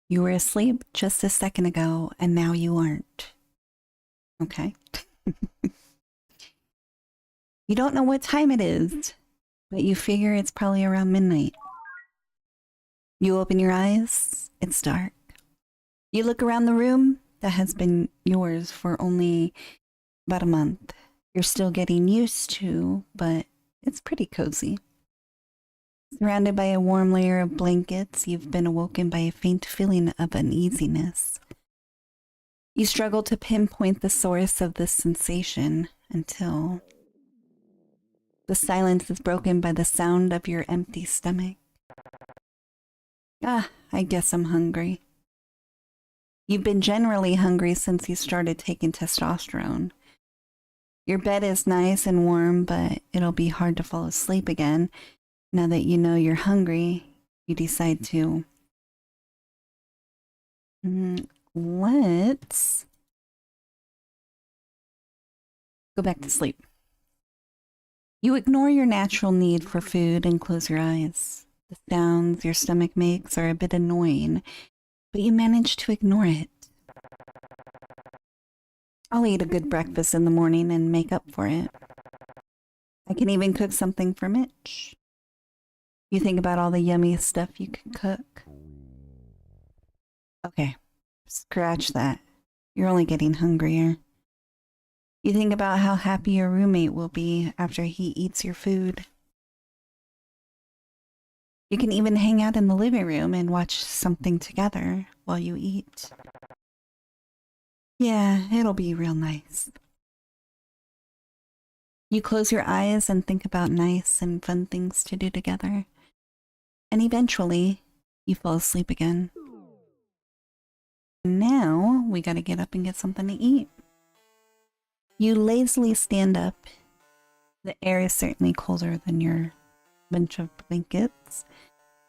You were asleep just a second ago, and now you aren't. Okay. You don't know what time it is, but you figure it's probably around midnight. You open your eyes, it's dark. You look around the room that has been yours for only about a month. You're still getting used to, but it's pretty cozy. Surrounded by a warm layer of blankets, you've been awoken by a faint feeling of uneasiness. You struggle to pinpoint the source of this sensation until the silence is broken by the sound of your empty stomach. I guess I'm hungry. You've been generally hungry since you started taking testosterone. Your bed is nice and warm, but it'll be hard to fall asleep again. Now that you know you're hungry, you decide to... Let's go back to sleep. You ignore your natural need for food and close your eyes. The sounds your stomach makes are a bit annoying, but you manage to ignore it. I'll eat a good breakfast in the morning and make up for it. I can even cook something for Mitch. You think about all the yummy stuff you can cook. Okay, scratch that. You're only getting hungrier. You think about how happy your roommate will be after he eats your food. You can even hang out in the living room and watch something together while you eat. Yeah, it'll be real nice. You close your eyes and think about nice and fun things to do together. And eventually, you fall asleep again. Now, we gotta get up and get something to eat. You lazily stand up. The air is certainly colder than your bunch of blankets.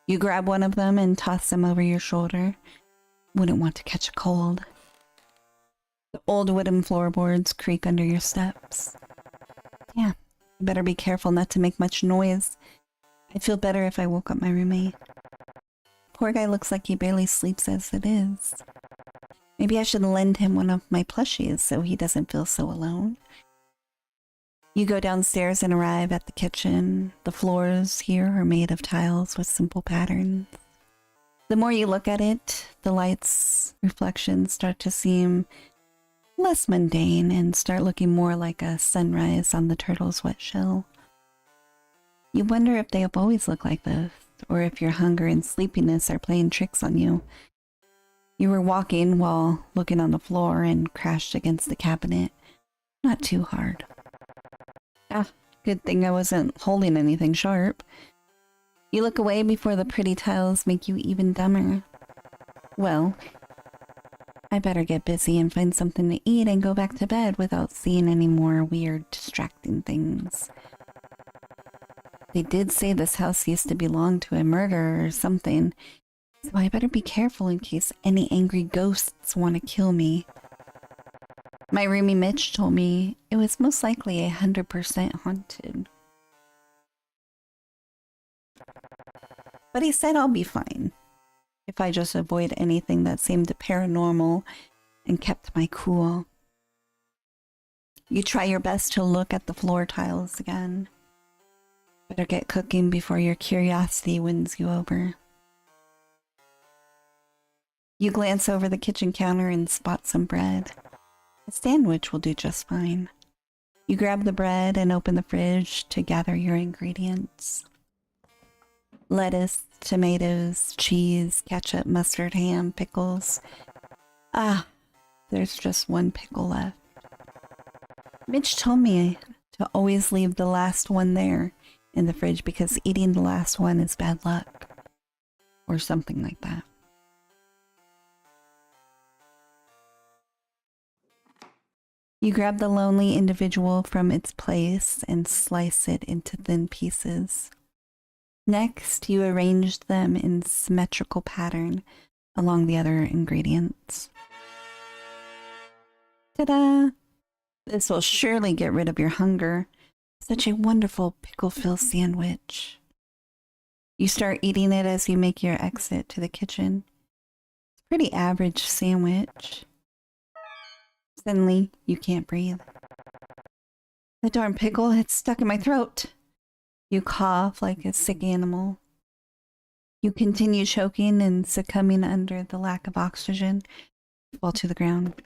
You grab one of them and toss them over your shoulder. Wouldn't want to catch a cold. The old wooden floorboards creak under your steps. Yeah, you better be careful not to make much noise. I'd feel better if I woke up my roommate. Poor guy looks like he barely sleeps as it is. Maybe I should lend him one of my plushies so he doesn't feel so alone. You go downstairs and arrive at the kitchen. The floors here are made of tiles with simple patterns. The more you look at it, the light's reflections start to seem less mundane and start looking more like a sunrise on the turtle's wet shell. You wonder if they have always looked like this, or if your hunger and sleepiness are playing tricks on you. You were walking while looking on the floor and crashed against the cabinet. Not too hard. Good thing I wasn't holding anything sharp. You look away before the pretty tiles make you even dumber. Well, I better get busy and find something to eat and go back to bed without seeing any more weird, distracting things. They did say this house used to belong to a murderer or something, so I better be careful in case any angry ghosts want to kill me. My roomie Mitch told me it was most likely 100% haunted. But he said I'll be fine if I just avoid anything that seemed paranormal and kept my cool. You try your best to look at the floor tiles again. Better get cooking before your curiosity wins you over. You glance over the kitchen counter and spot some bread. A sandwich will do just fine. You grab the bread and open the fridge to gather your ingredients. Lettuce, tomatoes, cheese, ketchup, mustard, ham, pickles. There's just one pickle left. Mitch told me to always leave the last one there in the fridge because eating the last one is bad luck. Or something like that. You grab the lonely individual from its place and slice it into thin pieces. Next, you arrange them in symmetrical pattern along the other ingredients. Ta-da! This will surely get rid of your hunger. Such a wonderful pickle-filled sandwich. You start eating it as you make your exit to the kitchen. It's pretty average sandwich. Suddenly, you can't breathe. The darn pickle, it's stuck in my throat. You cough like a sick animal. You continue choking and succumbing under the lack of oxygen. You fall to the ground.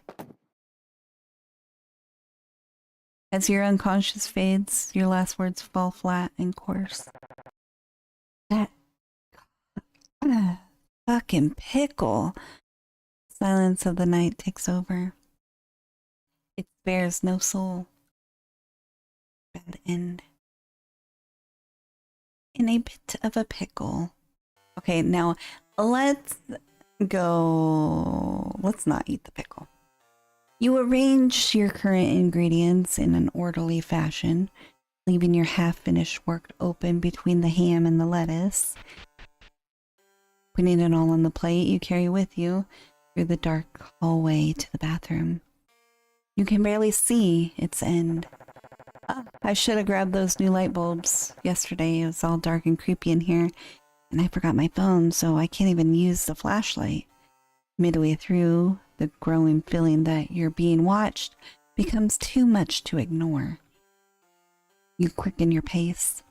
As your unconscious fades, your last words fall flat and coarse. That fucking pickle. Silence of the night takes over. It spares no soul. Bad end. In a bit of a pickle. Okay, now let's go. Let's not eat the pickle. You arrange your current ingredients in an orderly fashion, leaving your half-finished work open between the ham and the lettuce. Putting it all on the plate, you carry with you through the dark hallway to the bathroom. You can barely see its end. I should have grabbed those new light bulbs yesterday. It was all dark and creepy in here, and I forgot my phone, so I can't even use the flashlight. Midway through, the growing feeling that you're being watched becomes too much to ignore. You quicken your pace.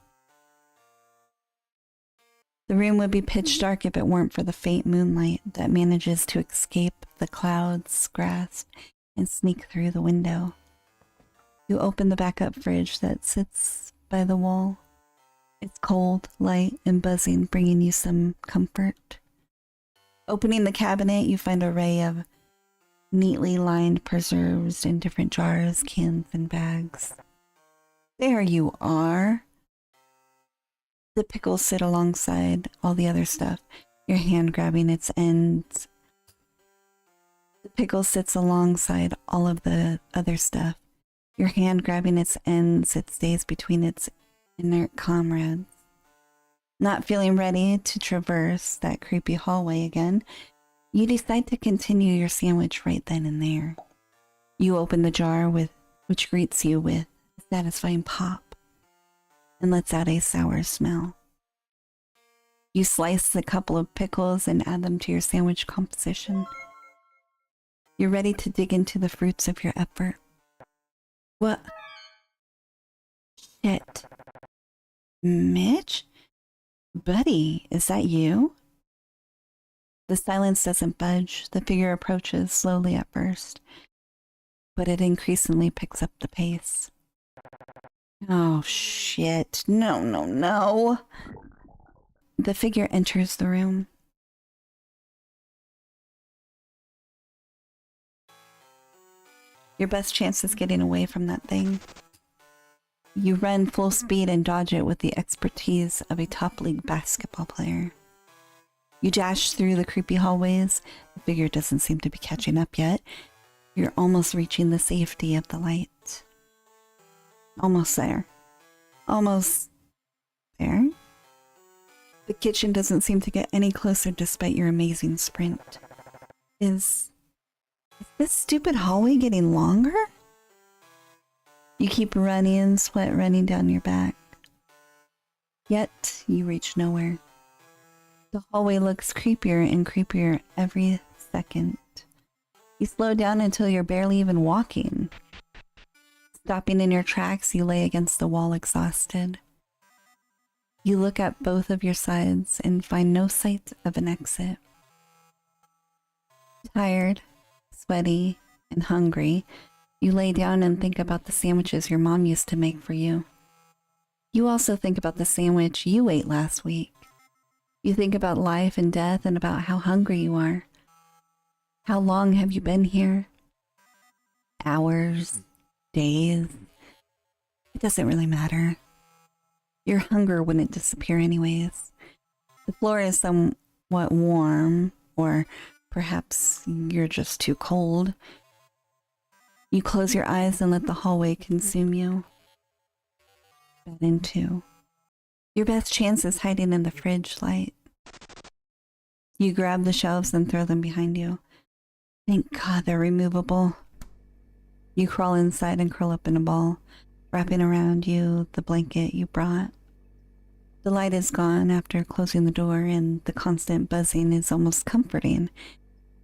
The room would be pitch dark if it weren't for the faint moonlight that manages to escape the clouds' grasp and sneak through the window. You open the backup fridge that sits by the wall. It's cold, light, and buzzing, bringing you some comfort. Opening the cabinet, you find an array of neatly lined preserves in different jars, cans, and bags. There you are. The pickles sit alongside all the other stuff, your hand grabbing its ends. The pickle sits alongside all of the other stuff, your hand grabbing its ends. It stays between its inert comrades. Not feeling ready to traverse that creepy hallway again, you decide to continue your sandwich right then and there. You open the jar which greets you with a satisfying pop and lets out a sour smell. You slice a couple of pickles and add them to your sandwich composition. You're ready to dig into the fruits of your effort. What? Shit. Mitch? Buddy, is that you? The silence doesn't budge. The figure approaches slowly at first, but it increasingly picks up the pace. Oh shit. No, no, no. The figure enters the room. Your best chance is getting away from that thing. You run full speed and dodge it with the expertise of a top league basketball player. You dash through the creepy hallways. The figure doesn't seem to be catching up yet. You're almost reaching the safety of the light. Almost there. Almost there. The kitchen doesn't seem to get any closer despite your amazing sprint. Is this stupid hallway getting longer? You keep running, sweat running down your back. Yet, you reach nowhere. The hallway looks creepier and creepier every second. You slow down until you're barely even walking. Stopping in your tracks, you lay against the wall exhausted. You look at both of your sides and find no sight of an exit. Tired, sweaty, and hungry, you lay down and think about the sandwiches your mom used to make for you. You also think about the sandwich you ate last week. You think about life and death and about how hungry you are. How long have you been here? Hours? Days? It doesn't really matter. Your hunger wouldn't disappear anyways. The floor is somewhat warm, or perhaps you're just too cold. You close your eyes and let the hallway consume you. Bed in two. Your best chance is hiding in the fridge light. You grab the shelves and throw them behind you. Thank God they're removable. You crawl inside and curl up in a ball, wrapping around you the blanket you brought. The light is gone after closing the door, and the constant buzzing is almost comforting.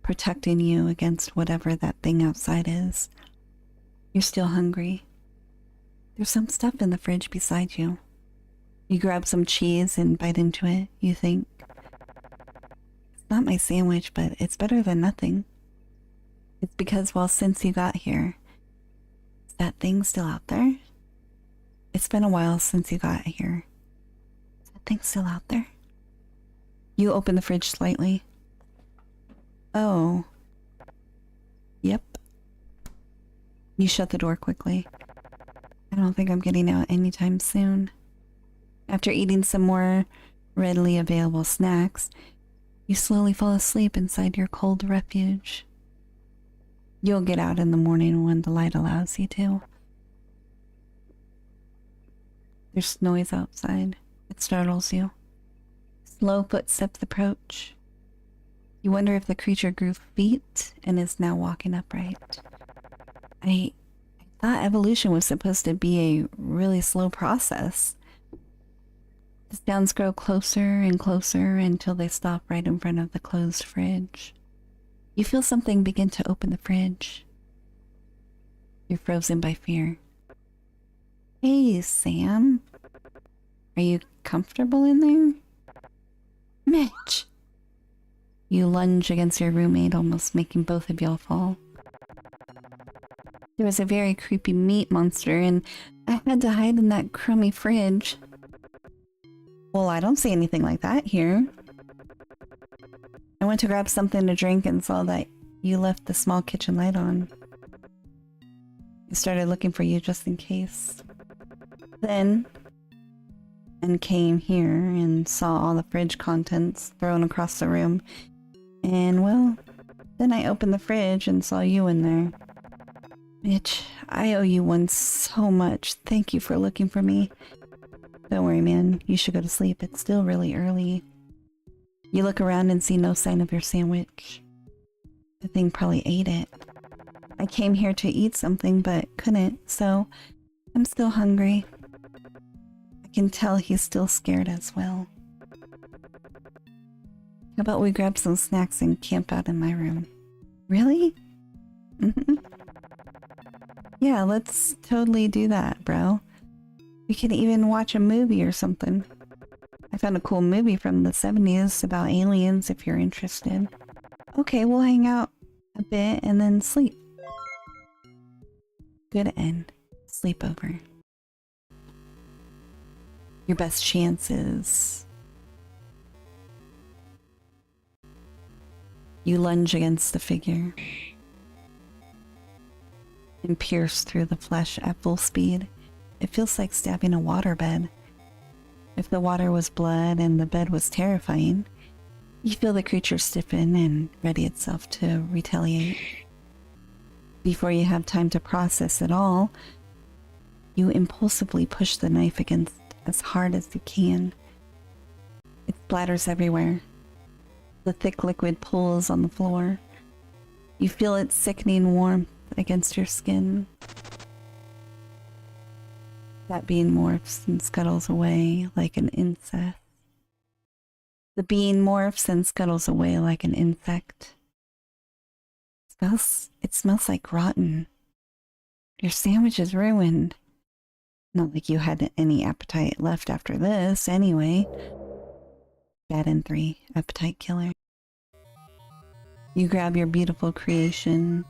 protecting you against whatever that thing outside is. You're still hungry. There's some stuff in the fridge beside you. You grab some cheese and bite into it. You think, it's not my sandwich, but it's better than nothing. It's because, well, since you got here, is that thing still out there? It's been a while since you got here. Is that thing still out there? You open the fridge slightly. Oh. Yep. You shut the door quickly. I don't think I'm getting out anytime soon. After eating some more readily available snacks, you slowly fall asleep inside your cold refuge. You'll get out in the morning when the light allows you to. There's noise outside. It startles you. Slow footsteps approach. You wonder if the creature grew feet and is now walking upright. I thought evolution was supposed to be a really slow process. The sounds grow closer and closer until they stop right in front of the closed fridge. You feel something begin to open the fridge. You're frozen by fear. Hey, Sam. Are you comfortable in there? Mitch! You lunge against your roommate, almost making both of y'all fall. There was a very creepy meat monster, and I had to hide in that crummy fridge. Well, I don't see anything like that here. I went to grab something to drink and saw that you left the small kitchen light on. I started looking for you just in case. Then, and came here and saw all the fridge contents thrown across the room. And, well, then I opened the fridge and saw you in there. Mitch, I owe you one so much. Thank you for looking for me. Don't worry, man. You should go to sleep. It's still really early. You look around and see no sign of your sandwich. The thing probably ate it. I came here to eat something, but couldn't, so I'm still hungry. I can tell he's still scared as well. How about we grab some snacks and camp out in my room? Really? Mm-hmm. Yeah, let's totally do that, bro. We could even watch a movie or something. I found a cool movie from the 70s about aliens if you're interested. Okay, we'll hang out a bit and then sleep. Good end. Sleepover. Your best chances. You lunge against the figure and pierce through the flesh at full speed. It feels like stabbing a waterbed. If the water was blood and the bed was terrifying, you feel the creature stiffen and ready itself to retaliate. Before you have time to process it all, you impulsively push the knife against as hard as you can. It splatters everywhere. The thick liquid pools on the floor. You feel its sickening warmth against your skin. That being morphs and scuttles away like an insect. The being morphs and scuttles away like an insect. It smells like rotten. Your sandwich is ruined. Not like you had any appetite left after this, anyway. Bad in 3, appetite killer. You grab your beautiful creation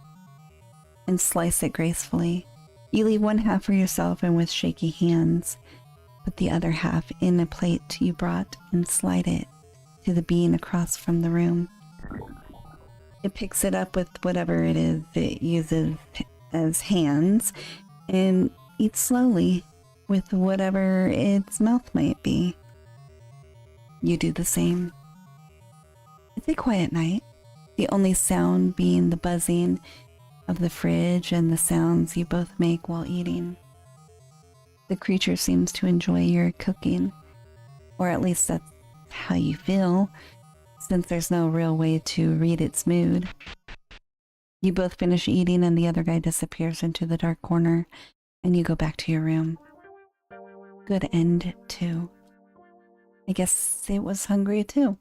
and slice it gracefully. You leave one half for yourself and with shaky hands, put the other half in a plate you brought and slide it to the being across from the room. It picks it up with whatever it is it uses as hands and eats slowly with whatever its mouth might be. You do the same. It's a quiet night, the only sound being the buzzing of the fridge and the sounds you both make while eating. The creature seems to enjoy your cooking, or at least that's how you feel, since there's no real way to read its mood. You both finish eating and the other guy disappears into the dark corner, and you go back to your room. Good end, too. I guess it was hungry, too.